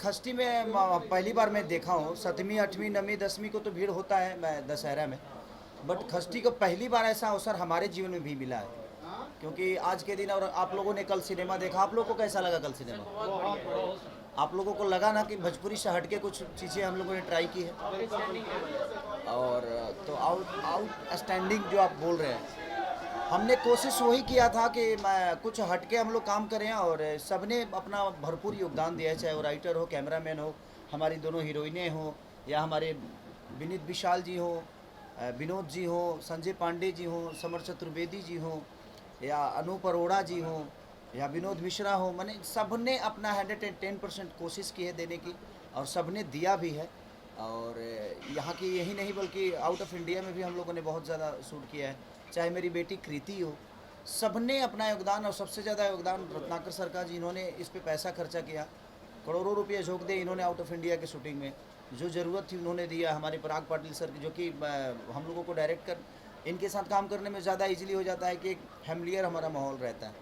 खष्टी में पहली बार मैं देखा हूँ। 7वीं 8वीं 9वीं 10वीं को तो भीड़ होता है मैं दशहरा में, बट खष्टी को पहली बार ऐसा अवसर हमारे जीवन में भी मिला है। क्योंकि आज के दिन, और आप लोगों ने कल सिनेमा देखा, आप लोगों को कैसा लगा कल सिनेमा? आप लोगों को लगा ना कि भोजपुरी से हट के कुछ चीज़ें हम लोगों ने ट्राई की है? और तो आउट स्टैंडिंग जो आप बोल रहे हैं, हमने कोशिश वही किया था कि कुछ हटके हम लोग काम करें, और सबने अपना भरपूर योगदान दिया है, चाहे वो राइटर हो, कैमरामैन हो, हमारी दोनों हीरोइनें हो, या हमारे विनीत विशाल जी हो, विनोद जी हो, संजय पांडे जी हो, समर चतुर्वेदी जी हो, या अनूप अरोड़ा जी हो, या विनोद मिश्रा हो। मैंने सबने अपना 110% कोशिश की है देने की, और सबने दिया भी है। और यहाँ की यही नहीं बल्कि आउट ऑफ इंडिया में भी हम लोगों ने बहुत ज़्यादा शूट किया है। चाहे मेरी बेटी कृति हो, सबने अपना योगदान, और सबसे ज़्यादा योगदान रत्नाकर सरकार जी, इन्होंने इस पे पैसा खर्चा किया, करोड़ों रुपये झोंक दे इन्होंने आउट ऑफ इंडिया के शूटिंग में। जो ज़रूरत थी उन्होंने दिया। हमारे पराग पाटिल सर जो कि हम लोगों को डायरेक्ट कर, इनके साथ काम करने में ज़्यादा इजीली हो जाता है कि एक फैमिलियर हमारा माहौल रहता है,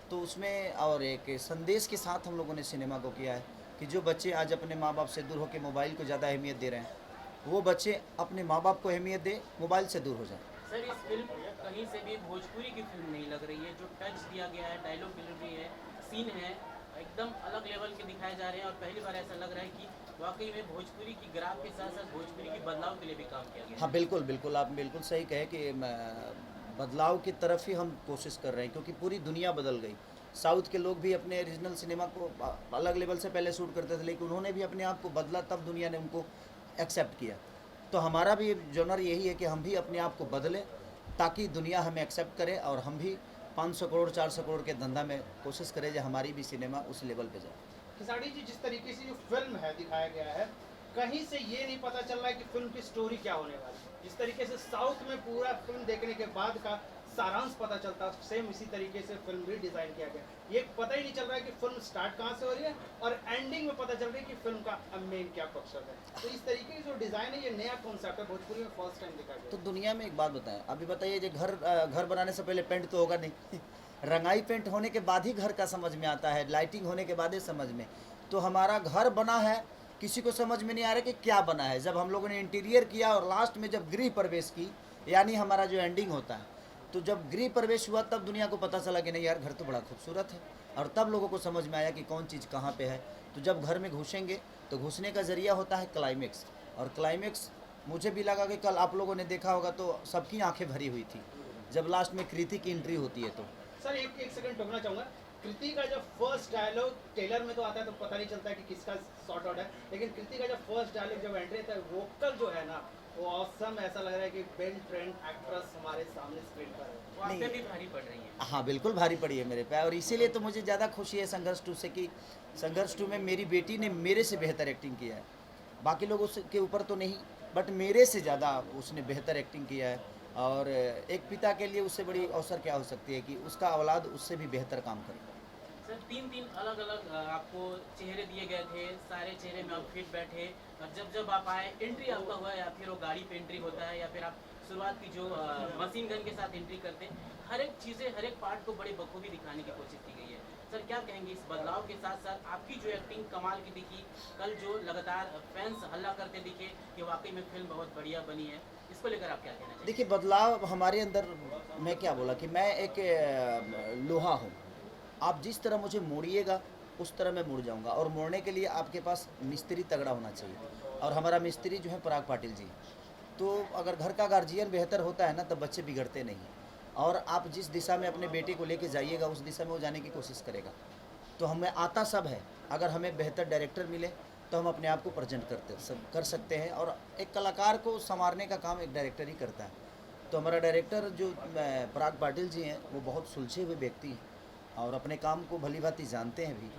तो उसमें और एक संदेश के साथ हम लोगों ने सिनेमा को किया है कि जो बच्चे आज अपने माँ बाप से दूर होकर मोबाइल को ज़्यादा अहमियत दे रहे हैं, वो बच्चे अपने माँ बाप को अहमियत दे, मोबाइल से दूर हो जाए। सर, इस फिल्म कहीं से भी भोजपुरी की फिल्म नहीं लग रही है। जो टच दिया गया है, डायलॉग डिलीवरी है, सीन है, एकदम अलग लेवल के दिखाए जा रहे हैं। और पहली बार ऐसा लग रहा है कि वाकई में भोजपुरी की ग्राफ के साथ साथ भोजपुरी की बदलाव के लिए भी काम किया गया। हाँ बिल्कुल बिल्कुल, आप बिल्कुल सही कहे कि बदलाव की तरफ ही हम कोशिश कर रहे हैं, क्योंकि पूरी दुनिया बदल गई। साउथ के लोग भी अपने रीजनल सिनेमा को अलग लेवल से पहले शूट करते थे, लेकिन उन्होंने भी अपने आप को बदला, तब दुनिया ने उनको एक्सेप्ट किया। तो हमारा भी जॉनर यही है कि हम भी अपने आप को बदलें, ताकि दुनिया हमें एक्सेप्ट करे, और हम भी 500 करोड़ 400 करोड़ के धंधा में कोशिश करें जो हमारी भी सिनेमा उस लेवल पे जाए। खिसाड़ी जी, जिस तरीके से जो फिल्म है दिखाया गया है, कहीं से ये नहीं पता चल रहा है कि फिल्म की स्टोरी क्या होने वाली है। जिस तरीके से साउथ में पूरा फिल्म देखने के बाद का सारांश पता चलता है, सेम इसी तरीके से फिल्म भी डिजाइन किया गया। ये पता ही नहीं चल रहा है कि फिल्म स्टार्ट कहाँ से हो रही है, और एंडिंग में पता चल रही है कि फिल्म का मेन क्या मकसद है। तो इस तरीके की जो डिजाइन है, ये नया कॉन्सेप्ट है, भोजपुरी में फर्स्ट टाइम दिखाया गया। तो दुनिया में एक बात बताएं, अभी बताइए, जो घर बनाने से पहले पेंट तो होगा नहीं रंगाई पेंट होने के बाद ही घर का समझ में आता है, लाइटिंग होने के बाद ही समझ में। तो हमारा घर बना है, किसी को समझ में नहीं आ रहा कि क्या बना है। जब हम लोगों ने इंटीरियर किया और लास्ट में जब गृह प्रवेश की, यानी हमारा जो एंडिंग होता है, तो जब गृह प्रवेश हुआ तब दुनिया को पता चला कि नहीं यार, घर तो बड़ा खूबसूरत है। और तब लोगों को समझ में आया कि कौन चीज़ कहाँ पे है। तो जब घर में घुसेंगे तो घुसने का ज़रिया होता है क्लाइमेक्स, और क्लाइमेक्स मुझे भी लगा कि कल आप लोगों ने देखा होगा तो सबकी आंखें भरी हुई थी जब लास्ट में कृति की एंट्री होती है। तो सर एक सेकंड टोकना चाहूंगा। कृति का जब फर्स्ट डायलॉग ट्रेलर में तो आता है तो पता नहीं चलता है कि किसका शॉर्ट आउट है, लेकिन कृति का जब फर्स्ट डायलॉग जब एंट्री था, वोकल जो है ना, वो ऑसम, ऐसा लग रहा है कि बेन ट्रेंड एक्ट्रेस हमारे सामने स्क्रीन पर है। वो आप पे भी भारी पड़ रही है। हाँ बिल्कुल भारी पड़ी है मेरे पे, और इसीलिए तो मुझे ज़्यादा खुशी है संघर्ष 2 से कि संघर्ष 2 में मेरी बेटी ने मेरे से बेहतर एक्टिंग किया है। बाकी लोगों के ऊपर तो नहीं, बट मेरे से ज़्यादा उसने बेहतर एक्टिंग किया है। और एक पिता के लिए उससे बड़ी अवसर क्या हो सकती है कि उसका औलाद उससे भी बेहतर काम करे। सर, तीन अलग अलग आपको चेहरे दिए गए थे, सारे चेहरे में आप फिट बैठे, और जब आप आए, एंट्री आपका हुआ, या फिर वो गाड़ी पे एंट्री होता है, या फिर आप शुरुआत की जो मशीन गन के साथ एंट्री करते हैं, हर एक चीज़ें, हर एक पार्ट को बड़े बखूबी दिखाने की कोशिश की गई है। सर, क्या कहेंगे इस बदलाव के साथ साथ आपकी जो एक्टिंग कमाल की दिखी, कल जो लगातार फैंस हल्ला करते दिखे कि वाकई में फिल्म बहुत बढ़िया बनी है, इसको लेकर आप क्या कहना चाहिए? देखिए, बदलाव हमारे अंदर, मैं क्या बोला कि मैं एक लोहा हूँ। आप जिस तरह मुझे मोड़िएगा उस तरह मैं मुड़ जाऊंगा, और मोड़ने के लिए आपके पास मिस्त्री तगड़ा होना चाहिए, और हमारा मिस्त्री जो है पराग पाटिल जी। तो अगर घर का गार्जियन बेहतर होता है ना, तब बच्चे बिगड़ते नहीं हैं। और आप जिस दिशा में अपने बेटे को लेके जाइएगा उस दिशा में वो जाने की कोशिश करेगा। तो हमें आता सब है, अगर हमें बेहतर डायरेक्टर मिले तो हम अपने आप को प्रेजेंट कर सकते हैं, और एक कलाकार को संवारने का काम एक डायरेक्टर ही करता है। तो हमारा डायरेक्टर जो पराग पाटिल जी हैं, वो बहुत सुलझे हुए व्यक्ति हैं, और अपने काम को भली भांति जानते हैं भी।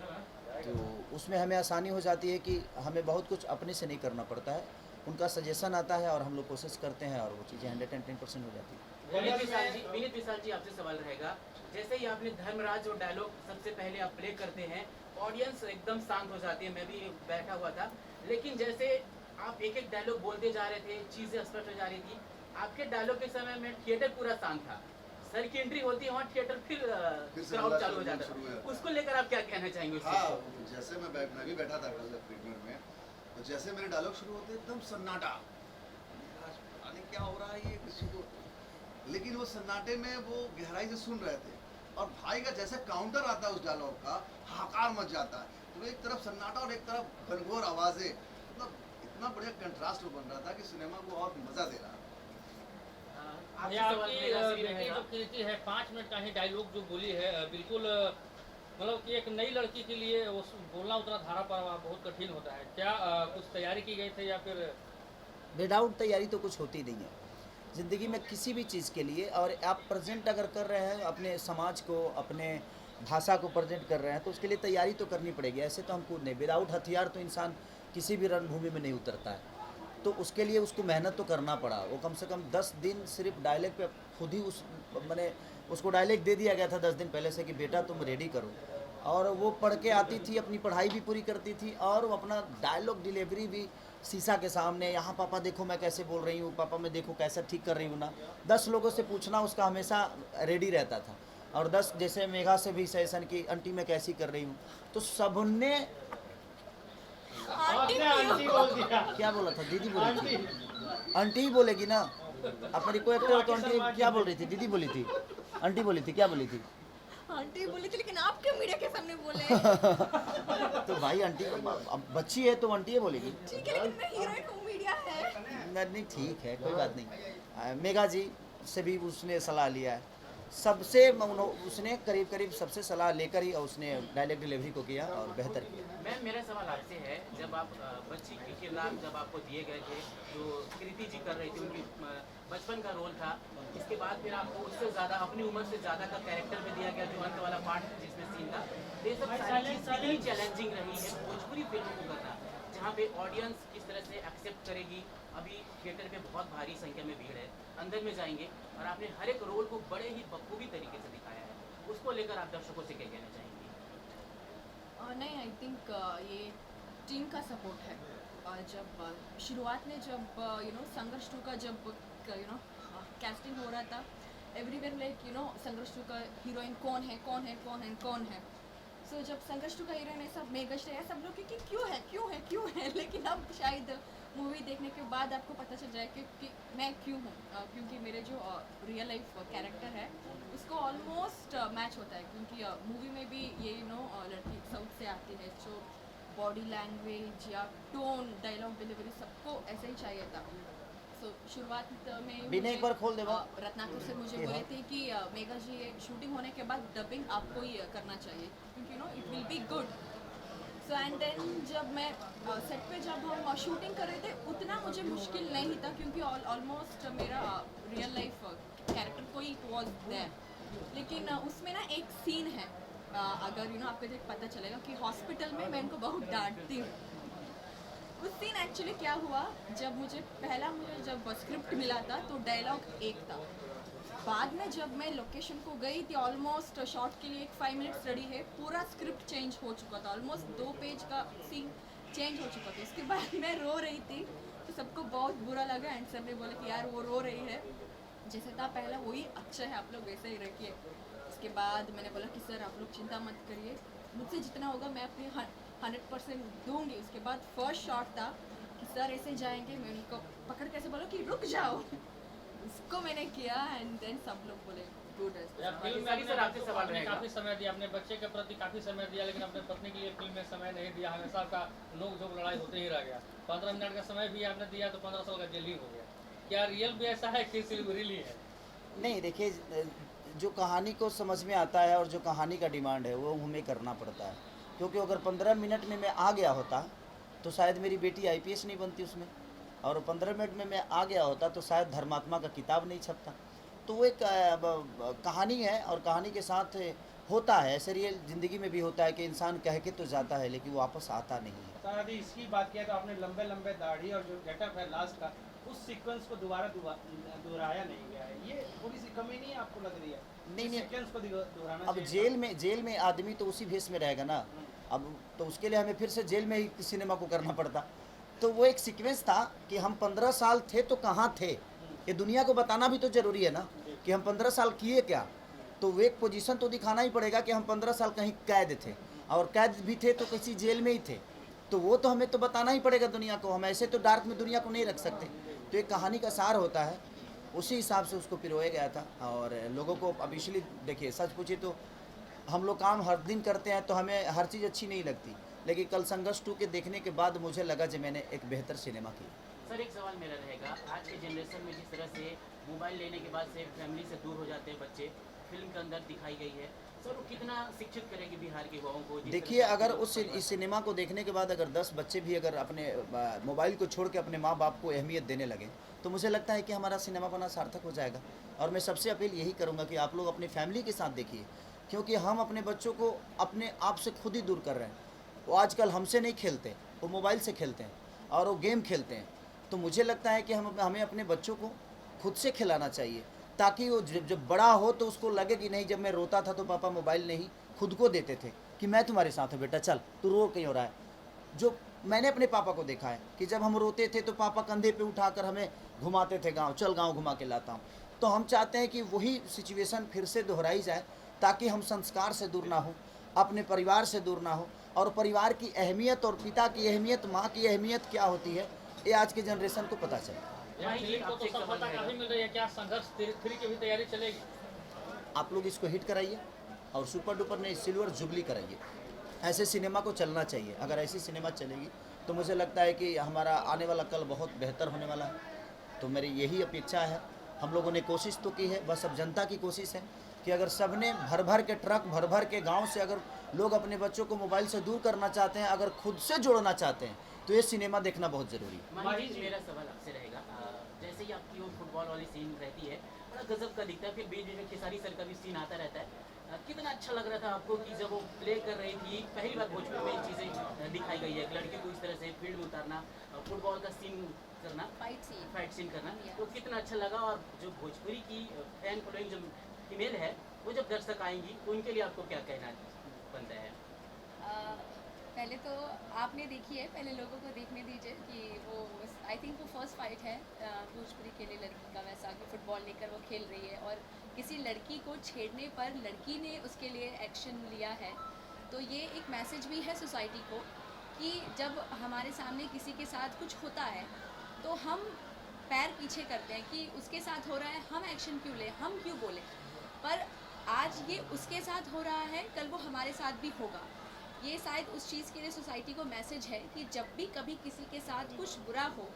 तो उसमें हमें आसानी हो जाती है कि हमें बहुत कुछ अपने से नहीं करना पड़ता है, उनका सजेशन आता है और हम लोग कोशिश करते हैं, और वो चीज़ें 110% हो जाती है। विनीत विशाल जी, आपसे सवाल रहेगा, जैसे ही आपने धर्मराज और डायलॉग सबसे पहले आप प्ले करते हैं, ऑडियंस एकदम शांत हो जाती है, मैं भी बैठा हुआ था, लेकिन जैसे आप एक एक डायलॉग बोलते जा रहे थे, चीज़ें स्पष्ट हो जा रही थी, आपके डायलॉग के समय में थिएटर पूरा शांत था, सर की एंट्री होती है वहाँ थिएटर फिर से क्राउड हल्ला चालू हो शुरू जाता हो है, जाता है। उसको लेकर आप क्या कहना चाहेंगे उस चीज़ हाँ को? जैसे मैं भी बैठा था कल प्रीमियर में, तो जैसे मेरे डायलॉग शुरू होते एकदम सन्नाटा, आज पता नहीं क्या हो रहा है ये किसी को, लेकिन वो सन्नाटे में वो गहराई से सुन रहे थे और भाई का जैसे काउंटर आता है उस डायलॉग का, हाहाकार मच जाता है। तो एक तरफ सन्नाटा और एक तरफ घनघोर आवाज़ें, मतलब इतना बढ़िया कंट्रास्ट बन रहा था कि सिनेमा को और मज़ा दे रहा। आपसे ये सवाल आपकी मेरा भी बेटी रहेगा। जो कृति है 5 मिनट का ही डायलॉग जो बोली है, बिल्कुल मतलब कि एक नई लड़की के लिए वो बोलना उतना धारा पर बहुत कठिन होता है। क्या कुछ तैयारी की गई थी या फिर? विदाउट तैयारी तो कुछ होती नहीं है ज़िंदगी में किसी भी चीज़ के लिए। और आप प्रेजेंट अगर कर रहे हैं अपने समाज को, अपने भाषा को प्रेजेंट कर रहे हैं, तो उसके लिए तैयारी तो करनी पड़ेगी। ऐसे तो हम कूद नहीं, विदाउट हथियार तो इंसान किसी भी रणभूमि में नहीं उतरता है। तो उसके लिए उसको मेहनत तो करना पड़ा। वो कम से कम 10 दिन सिर्फ डायलॉग पे खुद ही मैंने उसको डायलॉग दे दिया गया था 10 दिन पहले से कि बेटा तुम रेडी करो। और वो पढ़ के आती थी, अपनी पढ़ाई भी पूरी करती थी और वो अपना डायलॉग डिलीवरी भी शीशा के सामने, यहाँ पापा देखो मैं कैसे बोल रही हूँ, पापा मैं देखो कैसा ठीक कर रही हूँ ना। 10 लोगों से पूछना उसका हमेशा रेडी रहता था। और 10 जैसे मेघा से भी सेशन की आंटी मैं कैसी कर रही हूँ, तो सबने आपने आंटी बोल दिया। क्या बोला था? दीदी बोली थी। आंटी ही बोलेगी ना, आप मेरी को एक्टर हो तो आंटी क्या बोल रही थी? दीदी बोली थी, आंटी बोली थी, क्या बोली थी? आंटी बोली थी, लेकिन आप क्यों मीडिया के सामने बोले? तो भाई आंटी अब बच्ची है तो आंटी ही बोलेगी। ठीक है, लेकिन मैं हीरोइन हूँ, मीडिया है। नहीं ठीक है, कोई बात नहीं। मेघा जी से भी उसने सलाह लिया है, सबसे उसने करीब करीब सबसे सलाह लेकर ही उसने डायलॉग डिलीवरी को किया और बेहतर किया। मैम मेरा सवाल आपसे है, जब आप बच्ची की किरदार जब आपको दिए गए थे, जो कृति जी कर रही थी, उनकी बचपन का रोल था, इसके बाद फिर आपको उससे ज़्यादा अपनी उम्र से ज़्यादा का कैरेक्टर में दिया गया, जो अंत वाला पार्ट जिसमें सीन था। तो ये सब सारी चीज़ कितनी चैलेंजिंग रही है भोजपुरी फिल्मों को करना, जहाँ पे ऑडियंस किस तरह से एक्सेप्ट करेगी। अभी थिएटर पे बहुत भारी संख्या में भीड़ है, अंदर में जाएंगे और आपने हर एक रोल को बड़े ही बखूबी तरीके से दिखाया है, उसको लेकर आप दर्शकों से क्या कहना चाहेंगे? नहीं, आई थिंक ये टीम का सपोर्ट है। जब शुरुआत में जब संघर्ष 2 का जब कैस्टिंग हो रहा था, एवरीवेयर लाइक संघर्ष 2 का हीरोइन कौन है कौन है कौन है कौन है। सो जब संघर्ष 2 का हीरोइन है सब मेघा श्रेया, सब लोग कि क्यों है क्यों है क्यों है, लेकिन अब शायद मूवी देखने के बाद आपको पता चल जाए कि मैं क्यों हूँ। क्योंकि मेरे जो रियल लाइफ कैरेक्टर है उसको ऑलमोस्ट मैच होता है, क्योंकि मूवी में भी ये लड़की साउथ से आती है, जो बॉडी लैंग्वेज या टोन, डायलॉग डिलीवरी सबको ऐसा ही चाहिए था। सो शुरुआत में बिना एक बार खोल दे वो। रत्नाकर से मुझे बोले थे कि मेघा जी ये शूटिंग होने के बाद डबिंग आपको ही करना चाहिए, क्योंकि it will be good. So and then जब मैं सेट पे जब हम शूटिंग कर रहे थे, उतना मुझे मुश्किल नहीं था, क्योंकि ऑलमोस्ट मेरा रियल लाइफ कैरेक्टर कोई वॉज देयर। लेकिन उसमें ना एक सीन है, अगर आपको देख पता चलेगा कि हॉस्पिटल में मैं इनको बहुत डांटती हूँ। उस सीन एक्चुअली क्या हुआ, जब मुझे जब स्क्रिप्ट मिला था तो डायलॉग एक था। बाद में जब मैं लोकेशन को गई थी, ऑलमोस्ट शॉट के लिए 5 मिनट्स रेडी है, पूरा स्क्रिप्ट चेंज हो चुका था, ऑलमोस्ट 2 पेज का सीन चेंज हो चुका था। उसके बाद मैं रो रही थी, तो सबको बहुत बुरा लगा एंड सब ने बोला कि यार वो रो रही है, जैसे था पहला वही अच्छा है, आप लोग वैसे ही रखिए। उसके बाद मैंने बोला कि सर आप लोग चिंता मत करिए, मुझसे जितना होगा मैं अपनी 100% दूंगी। उसके बाद फर्स्ट शॉट था कि सर ऐसे जाएंगे, मैं उनको पकड़ कैसे बोला कि रुक जाओ, उसको मैंने किया एंड देन सब लोग बोले गुड। फिल्म में सर आपसे सवाल आपने रहेगा। काफ़ी समय दिया, अपने बच्चे के प्रति काफ़ी समय दिया, लेकिन अपने पत्नी के लिए फिल्म में समय नहीं दिया, हमेशा का नोक झोंक लड़ाई होते ही रह गया। 15 मिनट का समय भी आपने दिया तो 15 साल का जेल ही हो गया। क्या रियल भी ऐसा है कि सिर्फ रियली है? नहीं देखिए, जो कहानी को समझ में आता है और जो कहानी का डिमांड है वो हमें करना पड़ता है, क्योंकि अगर 15 मिनट में मैं आ गया होता तो शायद मेरी बेटी IPS नहीं बनती उसमें, और 15 मिनट में मैं आ गया होता तो शायद धर्मात्मा का किताब नहीं छपता। तो वो एक कहानी है और कहानी के साथ होता है, ऐसे रियल ज़िंदगी में भी होता है कि इंसान कह के तो जाता है लेकिन वो वापस आता नहीं है। सर अभी इसकी बात किया तो आपने लंबे लंबे दाढ़ी और जो गेटअप है लास्ट का, उस सीक्वेंस को दोहराया नहीं गया है, ये थोड़ी सी कमी नहीं आपको लग रही है? नहीं सीक्वेंस को दोहराना अब चाहिए जेल में आदमी तो उसी भेष में रहेगा ना, अब तो उसके लिए हमें फिर से जेल में ही सिनेमा को करना पड़ता। तो वो एक सीक्वेंस था कि हम 15 साल थे तो कहाँ थे, ये दुनिया को बताना भी तो जरूरी है ना कि हम 15 साल किए क्या। तो वो एक पोजीशन तो दिखाना ही पड़ेगा कि हम 15 साल कहीं कैद थे, और कैद भी थे तो किसी जेल में ही थे, तो वो तो हमें तो बताना ही पड़ेगा दुनिया को। हम ऐसे तो डार्क में दुनिया को नहीं रख सकते। तो एक कहानी का सार होता है, उसी हिसाब से उसको पिरोया गया था। और लोगों को अब इसलिए देखिए, सच पूछिए तो हम लोग काम हर दिन करते हैं तो हमें हर चीज़ अच्छी नहीं लगती, लेकिन कल संघर्ष 2 के देखने के बाद मुझे लगा कि मैंने एक बेहतर सिनेमा किया। सर एक सवाल मेरा रहेगा, आज के जनरेशन में जिस तरह से मोबाइल लेने के बाद से फैमिली से दूर हो जाते हैं बच्चे, फिल्म के अंदर दिखाई गई है, सर वो कितना शिक्षित करेगी बिहार के युवाओं को? देखिए, अगर इस सिनेमा को देखने के बाद अगर 10 बच्चे भी अगर अपने मोबाइल को छोड़ के अपने माँ बाप को अहमियत देने लगे, तो मुझे लगता है कि हमारा सिनेमा बना सार्थक हो जाएगा। और मैं सबसे अपील यही करूँगा कि आप लोग अपनी फैमिली के साथ देखिए, क्योंकि हम अपने बच्चों को अपने आप से खुद ही दूर कर रहे हैं। वो आजकल हमसे नहीं खेलते, वो मोबाइल से खेलते हैं और वो गेम खेलते हैं। तो मुझे लगता है कि हमें अपने बच्चों को खुद से खिलाना चाहिए, ताकि वो जब बड़ा हो तो उसको लगे कि नहीं, जब मैं रोता था तो पापा मोबाइल नहीं खुद को देते थे, कि मैं तुम्हारे साथ हूँ बेटा, चल तू रो क्यों रहा है। जो मैंने अपने पापा को देखा है कि जब हम रोते थे तो पापा कंधे पे उठाकर हमें घुमाते थे गांव, चल गांव घुमा के लाता हूँ। तो हम चाहते हैं कि वही सिचुएशन फिर से दोहराई जाए, ताकि हम संस्कार से दूर ना हो, अपने परिवार से दूर ना हो, और परिवार की अहमियत और पिता की अहमियत, माँ की अहमियत क्या होती है, ये आज के जनरेशन को पता चले। यहाँ फिल्म को तो सफलता काफी मिल रही है, क्या संघर्ष 3 की भी तैयारी चलेगी? आप लोग इसको हिट कराइए और सुपर डुपर ने सिल्वर जुबली कराइए। ऐसे सिनेमा को चलना चाहिए। अगर ऐसी सिनेमा चलेगी तो मुझे लगता है कि हमारा आने वाला कल बहुत बेहतर होने वाला है। तो मेरी यही अपेक्षा है। हम लोगों ने कोशिश तो की है, बस अब जनता की कोशिश है कि अगर सबने भर भर के ट्रक, भर भर के गांव से अगर लोग अपने बच्चों को मोबाइल से दूर करना चाहते हैं, अगर खुद से जोड़ना चाहते हैं, तो ये सिनेमा देखना बहुत ज़रूरी है। माही जी, मेरा सवाल आपसे रहेगा, जैसे ही आपकी वो फुटबॉल वाली सीन रहती है, बड़ा गजब का दिखता है, फिर बीच बीच में खेसारी सर का भी सीन आता रहता है। कितना अच्छा लग रहा था आपको कि जब वो प्ले कर रही थी, पहली बार भोजपुरी में ये चीज़ें दिखाई गई है, एक लड़की को इस तरह से फील्ड में उतारना, फुटबॉल का सीन करना, फाइट सीन करना, तो कितना अच्छा लगा। और जो भोजपुरी की फैन फॉलोइंग जो फीमेल है, वो जब दर्शक आएंगी तो उनके लिए आपको क्या कहना बनता है? पहले तो आपने देखी है, पहले लोगों को देखने दीजिए कि वो आई थिंक वो फर्स्ट फाइट है भोजपुरी के लिए लड़की का, वैसा कि फुटबॉल लेकर वो खेल रही है और किसी लड़की को छेड़ने पर लड़की ने उसके लिए एक्शन लिया है। तो ये एक मैसेज भी है सोसाइटी को कि जब हमारे सामने किसी के साथ कुछ होता है तो हम पैर पीछे करते हैं कि उसके साथ हो रहा है, हम एक्शन क्यों लें, हम क्यों बोलें। पर आज ये उसके साथ हो रहा है, कल वो हमारे साथ भी होगा। ये शायद उस चीज़ के लिए सोसाइटी को मैसेज है कि जब भी कभी किसी के साथ कुछ बुरा हो,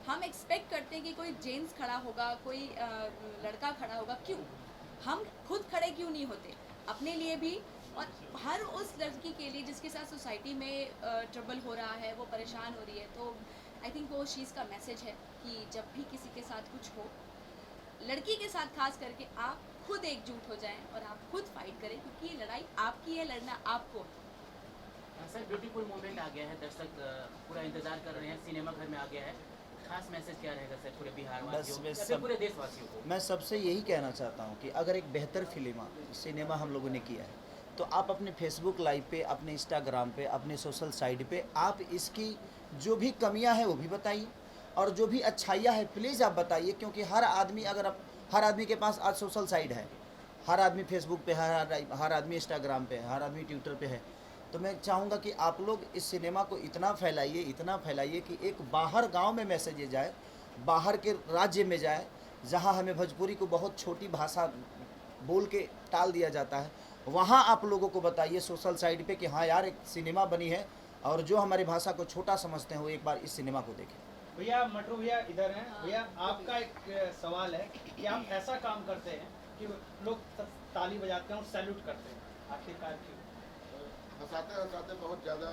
हम एक्सपेक्ट करते हैं कि कोई जेंट्स खड़ा होगा, कोई लड़का खड़ा होगा। क्यों हम खुद खड़े क्यों नहीं होते अपने लिए भी, और हर उस लड़की के लिए जिसके साथ सोसाइटी में ट्रबल हो रहा है, वो परेशान हो रही है। तो आई थिंक वो उस चीज़ का मैसेज है कि जब भी किसी के साथ कुछ हो, लड़की के साथ खास करके आप खुद एकजुट हो जाएं और आप खुद फाइट करें, क्योंकि ये लड़ाई आपकी है, लड़ना आपको। सर ब्यूटीफुल मोमेंट आ गया है, दर्शक पूरा इंतजार कर रहे हैं, सिनेमा घर में आ गया है, खास मैसेज क्या रहेगा सर पूरे बिहार वासियों या फिर पूरे देशवासियों को? मैं सबसे यही कहना चाहता हूँ कि अगर एक बेहतर सिनेमा हम लोगों ने किया है, तो आप अपने फेसबुक लाइव पे, अपने इंस्टाग्राम पे, अपने सोशल साइट पे आप इसकी जो भी कमियां हैं वो भी बताइए, और जो भी अच्छाइयाँ है प्लीज़ आप बताइए। क्योंकि हर आदमी के पास आज सोशल साइट है, हर आदमी फेसबुक पे है, हर आदमी इंस्टाग्राम पे है, हर आदमी ट्विटर पे है। तो मैं चाहूँगा कि आप लोग इस सिनेमा को इतना फैलाइए कि एक बाहर गांव में मैसेज ये जाए, बाहर के राज्य में जाए, जहां हमें भोजपुरी को बहुत छोटी भाषा बोल के टाल दिया जाता है, वहां आप लोगों को बताइए सोशल साइट पे कि हाँ यार, एक सिनेमा बनी है, और जो हमारी भाषा को छोटा समझते हैं वो एक बार इस सिनेमा को देखें। भैया मटरू भैया इधर हैं। भैया आपका एक सवाल है कि आप ऐसा काम करते हैं कि लोग ताली बजाते हैं और सैल्यूट करते हैं, आखिरकार क्यों? हंसाते हंसाते बहुत ज़्यादा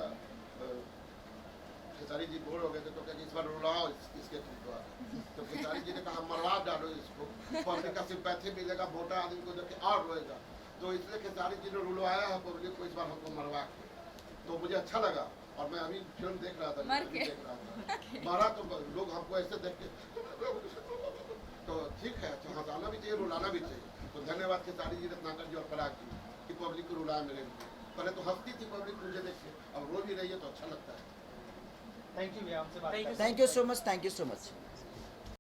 खेसारी जी बोर हो गए थे, तो क्या इस बार रुलाओ इसके द्वारा। तो खेसारी जी ने कहा मरवा डालो इसको, पब्लिक का सिंपैथी मिलेगा, मोटा आदमी को देख के और रोएगा। तो इसलिए खेसारी जी ने रुलवाया है पब्लिक को इस बार हमको मरवा के। तो मुझे अच्छा लगा, और मैं अभी फिल्म देख रहा था, मारा तो लोग हमको ऐसे देख के तो ठीक है, तो हंसाना भी चाहिए, रुलाना भी चाहिए। तो धन्यवाद खेसारी जी, रत्नाकर जी और पराग जी कि पब्लिक को रुलाया मेरे लिए। पहले तो हंसती थी पब्लिक मुझे देख के, अब रो भी रही है तो अच्छा लगता है। थैंक यू भैया, हमसे बात Thank you, करके। Thank you so much.